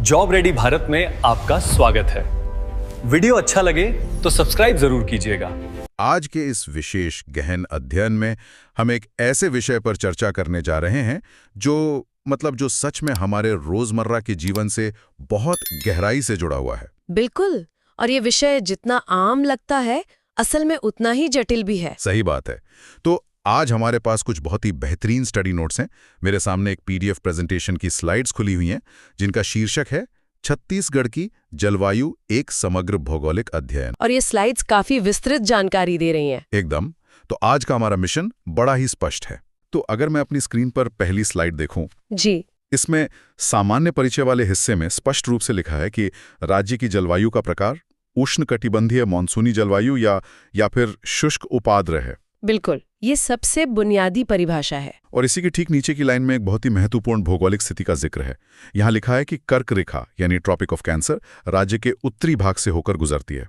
Job ready Bharat में आपका स्वागत है। वीडियो अच्छा लगे तो सब्सक्राइब जरूर कीजिएगा। आज के इस विशेष गहन अध्ययन में हम एक ऐसे विषय पर चर्चा करने जा रहे हैं जो सच में हमारे रोजमर्रा के जीवन से बहुत गहराई से जुड़ा हुआ है। बिल्कुल, और ये विषय जितना आम लगता है असल में उतना ही जटिल भी है। सही बात है। तो आज हमारे पास कुछ बहुत ही बेहतरीन स्टडी नोट्स हैं। मेरे सामने एक पीडीएफ प्रेजेंटेशन की स्लाइड्स खुली हुई हैं जिनका शीर्षक है छत्तीसगढ़ की जलवायु एक समग्र भौगोलिक अध्ययन। और ये स्लाइड्स काफी विस्तृत जानकारी दे रही हैं। एकदम। तो आज का हमारा मिशन बड़ा ही स्पष्ट है। तो अगर मैं अपनी स्क्रीन पर पहली स्लाइड देखूं जी, इसमें सामान्य परिचय वाले हिस्से में स्पष्ट रूप से लिखा है कि राज्य की जलवायु का प्रकार उष्णकटिबंधीय मानसूनी जलवायु या फिर शुष्क उपाद्र है। बिल्कुल, ये सबसे बुनियादी परिभाषा है। और इसी के ठीक नीचे की लाइन में एक बहुत ही महत्वपूर्ण भौगोलिक स्थिति का जिक्र है। यहाँ लिखा है कि कर्क रेखा यानी ट्रॉपिक ऑफ कैंसर राज्य के उत्तरी भाग से होकर गुजरती है।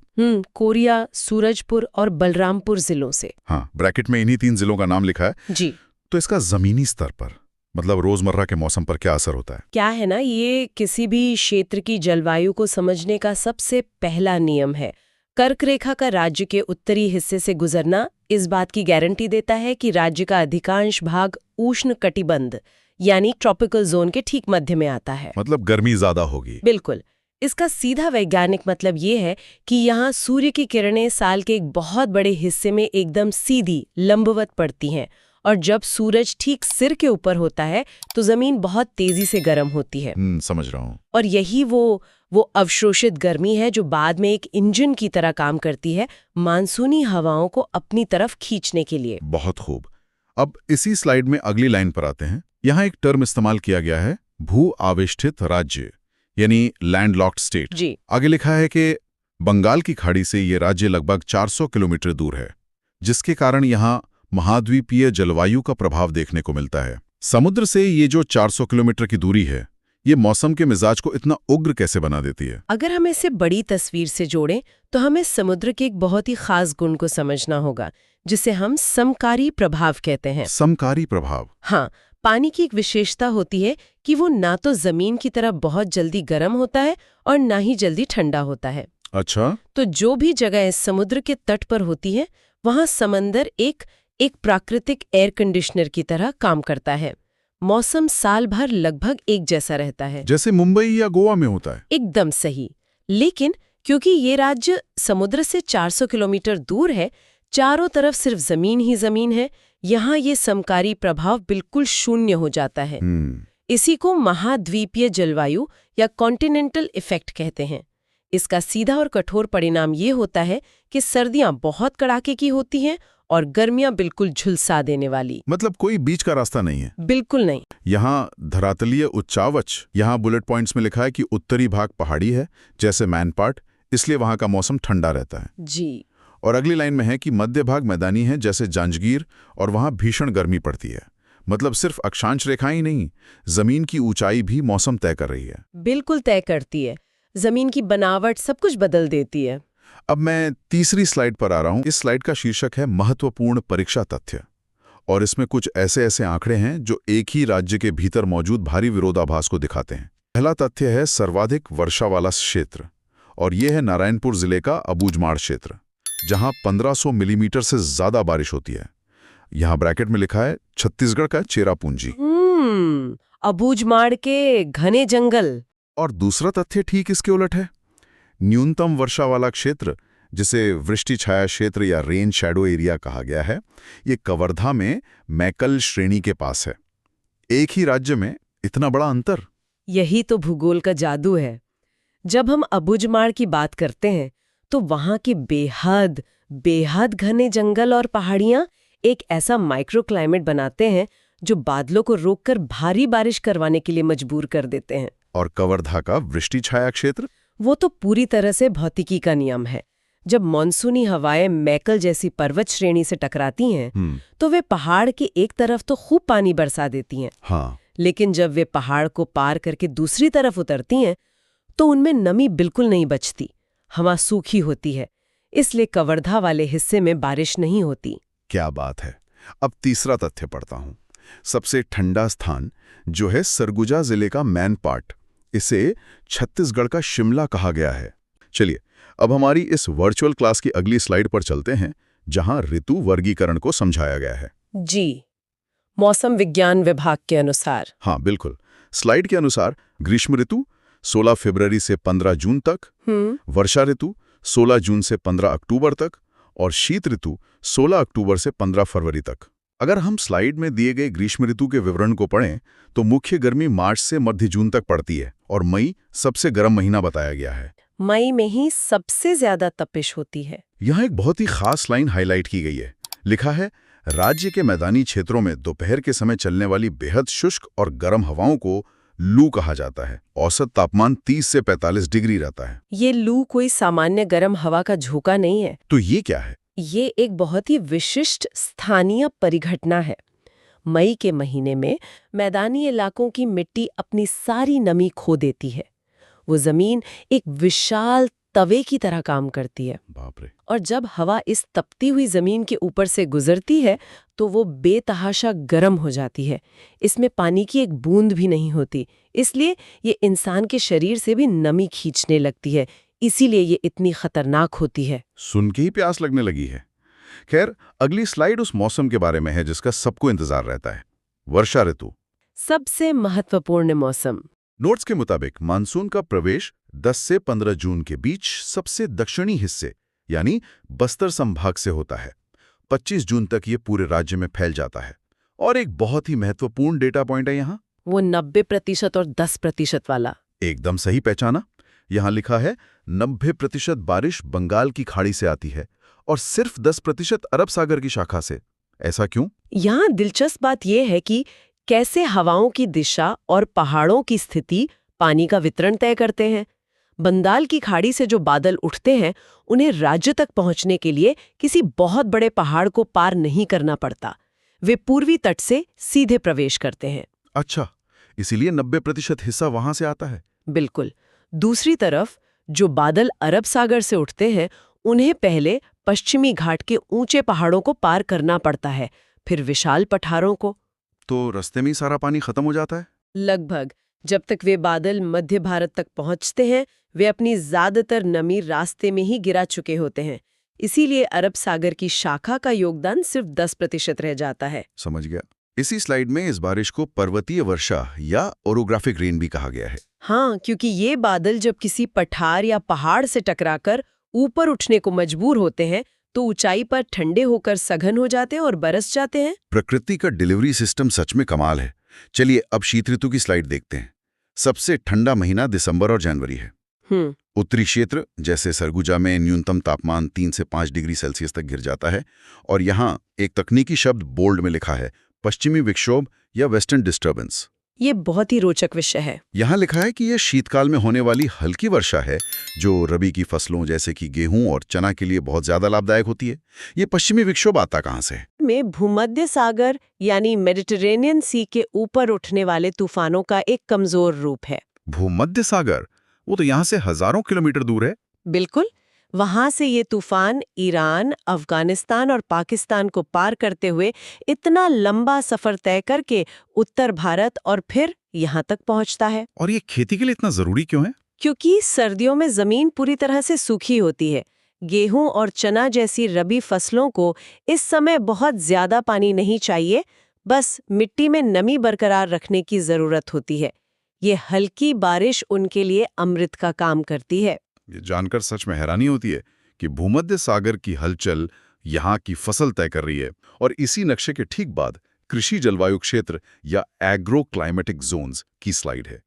कोरिया, सूरजपुर और बलरामपुर जिलों से। हाँ, ब्रैकेट में इन्हीं 3 जिलों का नाम लिखा है। जी। तो इसका जमीनी स्तर पर मतलब रोजमर्रा के मौसम पर क्या असर होता है? क्या है ना, ये किसी भी क्षेत्र की जलवायु को समझने का सबसे पहला नियम है। कर्क रेखा का राज्य के उत्तरी हिस्से से गुजरना इस बात की गारंटी देता है कि राज्य का अधिकांश भाग उष्ण कटिबंध यानी ट्रॉपिकल जोन के ठीक मध्य में आता है। मतलब गर्मी ज्यादा होगी। बिल्कुल। इसका सीधा वैज्ञानिक मतलब ये है कि यहाँ सूर्य की किरणें साल के एक बहुत बड़े हिस्से में एकदम सीधी लंबवत पड़ती हैं, और जब सूरज ठीक सिर के ऊपर होता है तो जमीन बहुत तेजी से गर्म होती है। समझ रहा हूँ। और यही वो अवशोषित गर्मी है जो बाद में एक इंजन की तरह काम करती है मानसूनी हवाओं को अपनी तरफ खींचने के लिए। बहुत खूब। अब इसी स्लाइड में अगली लाइन पर आते हैं। यहाँ एक टर्म इस्तेमाल किया गया है, भू आवेष्टित राज्य यानी लैंडलॉक्ड स्टेट। जी। आगे लिखा है कि बंगाल की खाड़ी से ये राज्य लगभग 400 किलोमीटर दूर है, जिसके कारण यहाँ महाद्वीपीय जलवायु का प्रभाव देखने को मिलता है। समुद्र से ये जो 400 किलोमीटर की दूरी है, ये मौसम के मिजाज को इतना उग्र कैसे बना देती है? अगर हम इसे बड़ी तस्वीर से जोड़ें तो हमें समुद्र के एक बहुत ही खास गुण को समझना होगा, जिसे हम समकारी प्रभाव कहते हैं। समकारी प्रभाव? हाँ, पानी की एक विशेषता होती है कि वो ना तो जमीन की तरह बहुत जल्दी गर्म होता है और ना ही जल्दी ठंडा होता है। अच्छा। तो जो भी जगह इस समुद्र के तट पर होती है वहां समंदर एक प्राकृतिक एयर कंडीशनर की तरह काम करता है। मौसम साल भर लगभग एक जैसा रहता है, जैसे मुंबई या गोवा में होता है। एकदम सही। लेकिन क्योंकि ये राज्य समुद्र से 400 किलोमीटर दूर है, चारों तरफ सिर्फ जमीन ही जमीन है, यहाँ ये समकारी प्रभाव बिल्कुल शून्य हो जाता है। इसी को महाद्वीपीय जलवायु या कॉन्टिनेंटल इफेक्ट कहते हैं। इसका सीधा और कठोर परिणाम ये होता है कि सर्दियां बहुत कड़ाके की होती हैं और गर्मियां बिल्कुल झुलसा देने वाली। मतलब कोई बीच का रास्ता नहीं है? बिल्कुल नहीं। यहाँ धरातलीय उच्चावच, यहाँ बुलेट पॉइंट्स में लिखा है कि उत्तरी भाग पहाड़ी है जैसे मैनपाट, इसलिए वहां का मौसम ठंडा रहता है। जी। और अगली लाइन में है कि मध्य भाग मैदानी है जैसे जांजगीर, और वहां भीषण गर्मी पड़ती है। मतलब सिर्फ अक्षांश रेखाएं ही नहीं, जमीन की ऊंचाई भी मौसम तय कर रही है। बिल्कुल तय करती है। जमीन की बनावट सब कुछ बदल देती है। अब मैं तीसरी स्लाइड पर आ रहा हूं। इस स्लाइड का शीर्षक है महत्वपूर्ण परीक्षा तथ्य, और इसमें कुछ ऐसे आंकड़े हैं जो एक ही राज्य के भीतर मौजूद भारी विरोधाभास को दिखाते हैं। पहला तथ्य है सर्वाधिक वर्षा वाला क्षेत्र, और यह है नारायणपुर जिले का अबूझमाड़ क्षेत्र, जहां 1500 मिलीमीटर से ज्यादा बारिश होती है। यहाँ ब्रैकेट में लिखा है छत्तीसगढ़ का चेरापूंजी। अबूझमाड़ के घने जंगल। और दूसरा तथ्य ठीक इसके उलट है। न्यूनतम वर्षा वाला क्षेत्र, जिसे वृष्टि छाया क्षेत्र या रेन शैडो एरिया कहा गया है, ये कवर्धा में मैकल श्रेणी के पास है। एक ही राज्य में इतना बड़ा अंतर। यही तो भूगोल का जादू है। जब हम अबूझमाड़ की बात करते हैं तो वहां के बेहद घने जंगल और पहाड़ियां एक ऐसा माइक्रो क्लाइमेट बनाते हैं जो बादलों को रोककर भारी बारिश करवाने के लिए मजबूर कर देते हैं। और कवर्धा का वृष्टि छाया क्षेत्र, वो तो पूरी तरह से भौतिकी का नियम है। जब मॉनसूनी हवाएं मैकल जैसी पर्वत श्रेणी से टकराती हैं तो वे पहाड़ की एक तरफ तो खूब पानी बरसा देती हैं। हाँ। लेकिन जब वे पहाड़ को पार करके दूसरी तरफ उतरती हैं तो उनमें नमी बिल्कुल नहीं बचती, हवा सूखी होती है, इसलिए कवर्धा वाले हिस्से में बारिश नहीं होती। क्या बात है। अब तीसरा तथ्य पढ़ता हूं। सबसे ठंडा स्थान जो है सरगुजा जिले का मैनपाट, इसे छत्तीसगढ़ का शिमला कहा गया है। चलिए, अब हमारी इस वर्चुअल क्लास की अगली स्लाइड पर चलते हैं, जहां ऋतु वर्गीकरण को समझाया गया है। जी, मौसम विज्ञान विभाग के अनुसार। हाँ, बिल्कुल। स्लाइड के अनुसार ग्रीष्म ऋतु 16 फरवरी से 15 जून तक, वर्षा ऋतु 16 जून से 15 अक्टूबर तक और शीत ऋतु 16 अक्टूबर से 15 फरवरी तक। अगर हम स्लाइड में दिए गए ग्रीष्म ऋतु के विवरण को पढ़ें तो मुख्य गर्मी मार्च से मध्य जून तक पड़ती है और मई सबसे गर्म महीना बताया गया है। मई में ही सबसे ज्यादा तपिश होती है। यहाँ एक बहुत ही खास लाइन हाईलाइट की गई है। लिखा है, राज्य के मैदानी क्षेत्रों में दोपहर के समय चलने वाली बेहद शुष्क और गर्म हवाओं को लू कहा जाता है। औसत तापमान 30 से 45 डिग्री रहता है। ये लू कोई सामान्य गर्म हवा का झोंका नहीं है। तो ये क्या है? ये एक बहुत ही विशिष्ट स्थानीय परिघटना है। मई के महीने में मैदानी इलाकों की मिट्टी अपनी सारी नमी खो देती है। वो जमीन एक विशाल तवे की तरह काम करती है। बाप रे। और जब हवा इस तपती हुई जमीन के ऊपर से गुजरती है तो वो बेतहाशा गर्म हो जाती है। इसमें पानी की एक बूंद भी नहीं होती, इसलिए ये इंसान के शरीर से भी नमी खींचने लगती है। इसीलिए ये इतनी खतरनाक होती है। सुन के ही प्यास लगने लगी है। खैर, अगली स्लाइड उस मौसम के बारे में है जिसका सबको इंतजार रहता है, वर्षा ऋतु। सबसे महत्वपूर्ण मौसम। नोट्स के मुताबिक मानसून का प्रवेश 10 से 15 जून के बीच सबसे दक्षिणी हिस्से यानी बस्तर संभाग से होता है। 25 जून तक ये पूरे राज्य में फैल जाता है। और एक बहुत ही महत्वपूर्ण डेटा पॉइंट है यहाँ, वो 90% और 10% वाला। एकदम सही पहचाना। यहाँ लिखा है 90% बारिश बंगाल की खाड़ी से आती है और सिर्फ 10% अरब सागर की शाखा से। ऐसा क्यों? यहाँ दिलचस्प बात यह है कि कैसे हवाओं की दिशा और पहाड़ों की स्थिति पानी का वितरण तय करते हैं। बंगाल की खाड़ी से जो बादल उठते हैं उन्हें राज्य तक पहुंचने के लिए किसी बहुत बड़े पहाड़ को पार नहीं करना पड़ता। वे पूर्वी तट से सीधे प्रवेश करते हैं। अच्छा, इसीलिए 90% हिस्सा वहां से आता है। बिल्कुल। दूसरी तरफ जो बादल अरब सागर से उठते हैं उन्हें पहले पश्चिमी घाट के ऊंचे पहाड़ों को पार करना पड़ता है, फिर विशाल पठारों को। तो रास्ते में ही सारा पानी खत्म हो जाता है? लगभग। जब तक वे बादल मध्य भारत तक पहुंचते हैं वे अपनी ज्यादातर नमी रास्ते में ही गिरा चुके होते हैं। इसीलिए अरब सागर की शाखा का योगदान सिर्फ 10% रह जाता है। समझ गया। इसी स्लाइड में इस बारिश को पर्वतीय वर्षा या ओरोग्राफिक रेन भी कहा गया है। हाँ, क्योंकि ये बादल जब किसी पठार या पहाड़ से टकराकर ऊपर उठने को मजबूर होते हैं तो ऊंचाई पर ठंडे होकर सघन हो जाते हैं और बरस जाते हैं। प्रकृति का डिलीवरी सिस्टम सच में कमाल है। चलिए अब शीत ऋतु की स्लाइड देखते हैं। सबसे ठंडा महीना दिसंबर और जनवरी है। उत्तरी क्षेत्र जैसे सरगुजा में न्यूनतम तापमान 3 से 5 डिग्री सेल्सियस तक गिर जाता है। और यहाँ एक तकनीकी शब्द बोल्ड में लिखा है, पश्चिमी विक्षोभ या वेस्टर्न डिस्टर्बेंस। ये बहुत ही रोचक विषय है। यहाँ लिखा है कि यह शीतकाल में होने वाली हल्की वर्षा है जो रबी की फसलों जैसे कि गेहूं और चना के लिए बहुत ज्यादा लाभदायक होती है। ये पश्चिमी विक्षोभ आता कहाँ से है? में भूमध्य सागर यानी मेडिटेरेनियन सी के ऊपर उठने वाले तूफानों का एक कमजोर रूप है। भूमध्य सागर? वो तो यहाँ से हजारों किलोमीटर दूर है। बिल्कुल। वहां से ये तूफान ईरान, अफगानिस्तान और पाकिस्तान को पार करते हुए इतना लंबा सफर तय करके उत्तर भारत और फिर यहाँ तक पहुंचता है। और ये खेती के लिए इतना जरूरी क्यों है? क्योंकि सर्दियों में जमीन पूरी तरह से सूखी होती है। गेहूं और चना जैसी रबी फसलों को इस समय बहुत ज्यादा पानी नहीं चाहिए, बस मिट्टी में नमी बरकरार रखने की जरूरत होती है। ये हल्की बारिश उनके लिए अमृत का काम करती है। ये जानकर सच में हैरानी होती है कि भूमध्य सागर की हलचल यहाँ की फसल तय कर रही है। और इसी नक्शे के ठीक बाद कृषि जलवायु क्षेत्र या एग्रो क्लाइमेटिक जोन्स की स्लाइड है।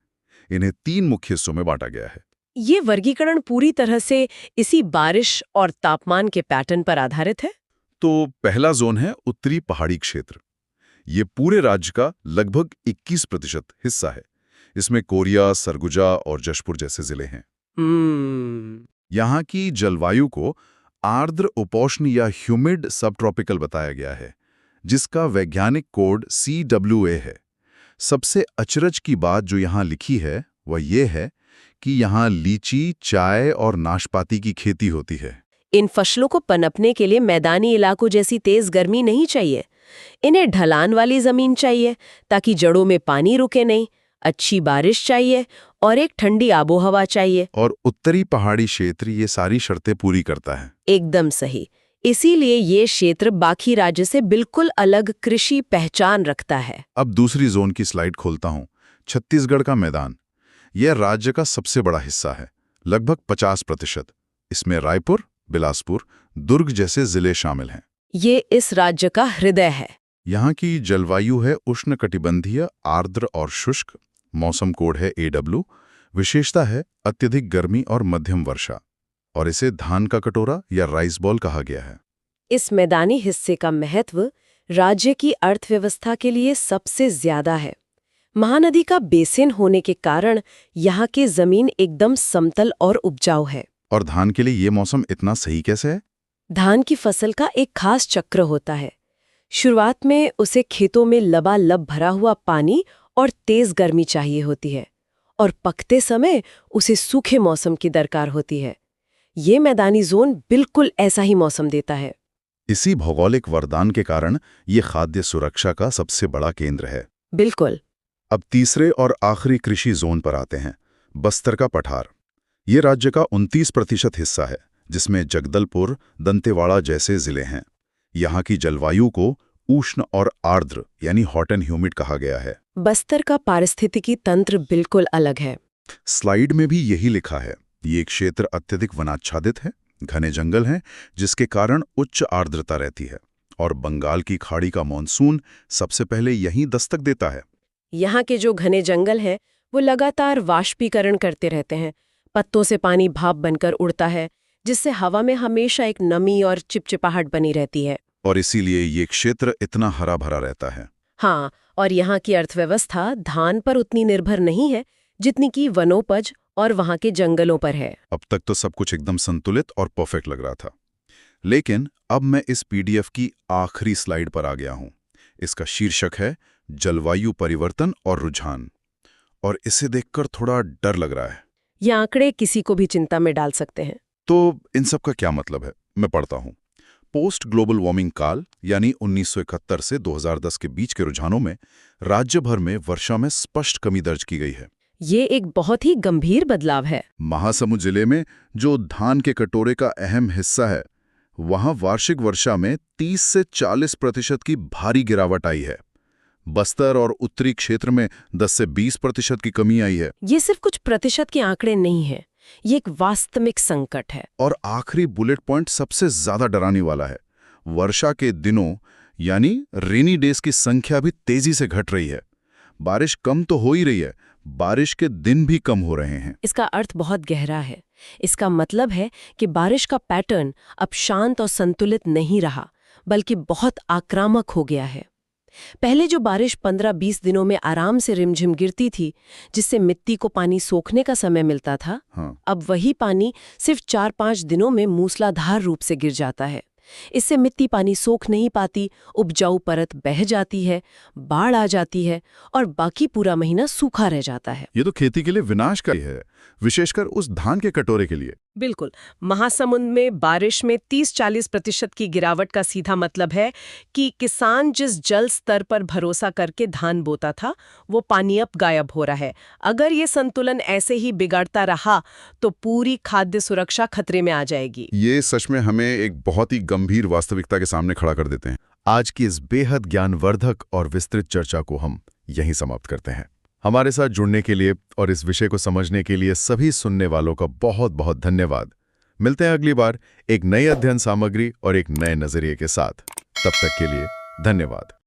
इन्हें 3 मुख्य हिस्सों में बांटा गया है। ये वर्गीकरण पूरी तरह से इसी बारिश और तापमान के पैटर्न पर आधारित है। तो पहला जोन है उत्तरी पहाड़ी क्षेत्र। ये पूरे राज्य का लगभग 21% हिस्सा है। इसमें कोरिया, सरगुजा और जशपुर जैसे जिले हैं। यहाँ की जलवायु को आर्द्र उपोष्ण या ह्यूमिड सबट्रॉपिकल बताया गया है, जिसका वैज्ञानिक कोड CWA है। सबसे अचरज की बात जो यहाँ लिखी है वह ये है कि यहाँ लीची, चाय और नाशपाती की खेती होती है। इन फसलों को पनपने के लिए मैदानी इलाकों जैसी तेज गर्मी नहीं चाहिए। इन्हें ढलान वाली जमीन चाहिए ताकि जड़ों में पानी रुके नहीं। अच्छी बारिश चाहिए और एक ठंडी आबोहवा चाहिए। और उत्तरी पहाड़ी क्षेत्र ये सारी शर्तें पूरी करता है। एकदम सही। इसीलिए ये क्षेत्र बाकी राज्य से बिल्कुल अलग कृषि पहचान रखता है। अब दूसरी जोन की स्लाइड खोलता हूँ। छत्तीसगढ़ का मैदान, यह राज्य का सबसे बड़ा हिस्सा है, लगभग 50%। इसमें रायपुर, बिलासपुर, दुर्ग जैसे जिले शामिल हैं। ये इस राज्य का हृदय है। यहाँ की जलवायु है उष्णकटिबंधीय, आर्द्र और शुष्क। मौसम कोड है AW। विशेषता है अत्यधिक गर्मी और मध्यम वर्षा, और इसे धान का कटोरा या राइस बॉल कहा गया है। इस मैदानी हिस्से का महत्व राज्य की अर्थव्यवस्था के लिए सबसे ज्यादा है। महानदी का बेसिन होने के कारण यहाँ की जमीन एकदम समतल और उपजाऊ है। और धान के लिए ये मौसम इतना सही कैसे है? धान की फसल का एक खास चक्र होता है। शुरुआत में उसे खेतों में लबालब भरा हुआ पानी और तेज गर्मी चाहिए होती है, और पकते समय उसे सूखे मौसम की दरकार होती है। ये मैदानी जोन बिल्कुल ऐसा ही मौसम देता है। इसी भौगोलिक वरदान के कारण ये खाद्य सुरक्षा का सबसे बड़ा केंद्र है। बिल्कुल। अब तीसरे और आखिरी कृषि जोन पर आते हैं, बस्तर का पठार। ये राज्य का 29% हिस्सा है, जिसमें जगदलपुर, दंतेवाड़ा जैसे जिले हैं। यहाँ की जलवायु को उष्ण और आर्द्र यानी हॉट एंड ह्यूमिड कहा गया है। बस्तर का पारिस्थितिकी तंत्र बिल्कुल अलग है। स्लाइड में भी यही लिखा है। ये क्षेत्र अत्यधिक वनाच्छादित है, घने जंगल हैं, जिसके कारण उच्च आर्द्रता रहती है, और बंगाल की खाड़ी का मानसून सबसे पहले यहीं दस्तक देता है। यहाँ के जो घने जंगल हैं, वो लगातार वाष्पीकरण करते रहते हैं। पत्तों से पानी भाप बनकर उड़ता है, जिससे हवा में हमेशा एक नमी और चिपचिपाहट बनी रहती है। और इसीलिए ये क्षेत्र इतना हरा भरा रहता है। हाँ, और यहाँ की अर्थव्यवस्था धान पर उतनी निर्भर नहीं है जितनी कि वनोपज और वहाँ के जंगलों पर है। अब तक तो सब कुछ एकदम संतुलित और परफेक्ट लग रहा था, लेकिन अब मैं इस PDF की आखिरी स्लाइड पर आ गया हूँ। इसका शीर्षक है जलवायु परिवर्तन और रुझान, और इसे देखकर थोड़ा डर लग रहा है। ये आंकड़े किसी को भी चिंता में डाल सकते हैं। तो इन सब का क्या मतलब है? मैं पढ़ता हूँ। पोस्ट ग्लोबल वार्मिंग काल यानी 1971 से 2010 के बीच के रुझानों में राज्य भर में वर्षा में स्पष्ट कमी दर्ज की गई है। ये एक बहुत ही गंभीर बदलाव है। महासमुंद जिले में, जो धान के कटोरे का अहम हिस्सा है, वहां वार्षिक वर्षा में 30 से 40% की भारी गिरावट आई है। बस्तर और उत्तरी क्षेत्र में 10 से 20% की कमी आई है। ये सिर्फ कुछ प्रतिशत के आंकड़े नहीं है, ये एक वास्तविक संकट है। और आखिरी बुलेट पॉइंट सबसे ज्यादा डराने वाला है। वर्षा के दिनों यानी रेनी डेज की संख्या भी तेजी से घट रही है। बारिश कम तो हो ही रही है, बारिश के दिन भी कम हो रहे हैं। इसका अर्थ बहुत गहरा है। इसका मतलब है कि बारिश का पैटर्न अब शांत और संतुलित नहीं रहा, बल्कि बहुत आक्रामक हो गया है। पहले जो बारिश 15-20 दिनों में आराम से रिमझिम गिरती थी, जिससे मिट्टी को पानी सोखने का समय मिलता था, अब वही पानी सिर्फ 4-5 दिनों में मूसलाधार रूप से गिर जाता है। इससे मिट्टी पानी सोख नहीं पाती, उपजाऊ परत बह जाती है, बाढ़ आ जाती है और बाकी पूरा महीना सूखा रह जाता है। ये तो खेती के लिए विनाशकारी है, विशेषकर उस धान के कटोरे के लिए। बिल्कुल। महासमुंद में बारिश में 30-40% की गिरावट का सीधा मतलब है कि किसान जिस जल स्तर पर भरोसा करके धान बोता था, वो पानी अब गायब हो रहा है। अगर ये संतुलन ऐसे ही बिगड़ता रहा तो पूरी खाद्य सुरक्षा खतरे में आ जाएगी। ये सच में हमें एक बहुत ही गंभीर वास्तविकता के सामने खड़ा कर देते हैं। आज की इस बेहद ज्ञानवर्धक और विस्तृत चर्चा को हम यहीं समाप्त करते हैं। हमारे साथ जुड़ने के लिए और इस विषय को समझने के लिए सभी सुनने वालों का बहुत बहुत धन्यवाद। मिलते हैं अगली बार एक नई अध्ययन सामग्री और एक नए नजरिए के साथ। तब तक के लिए धन्यवाद।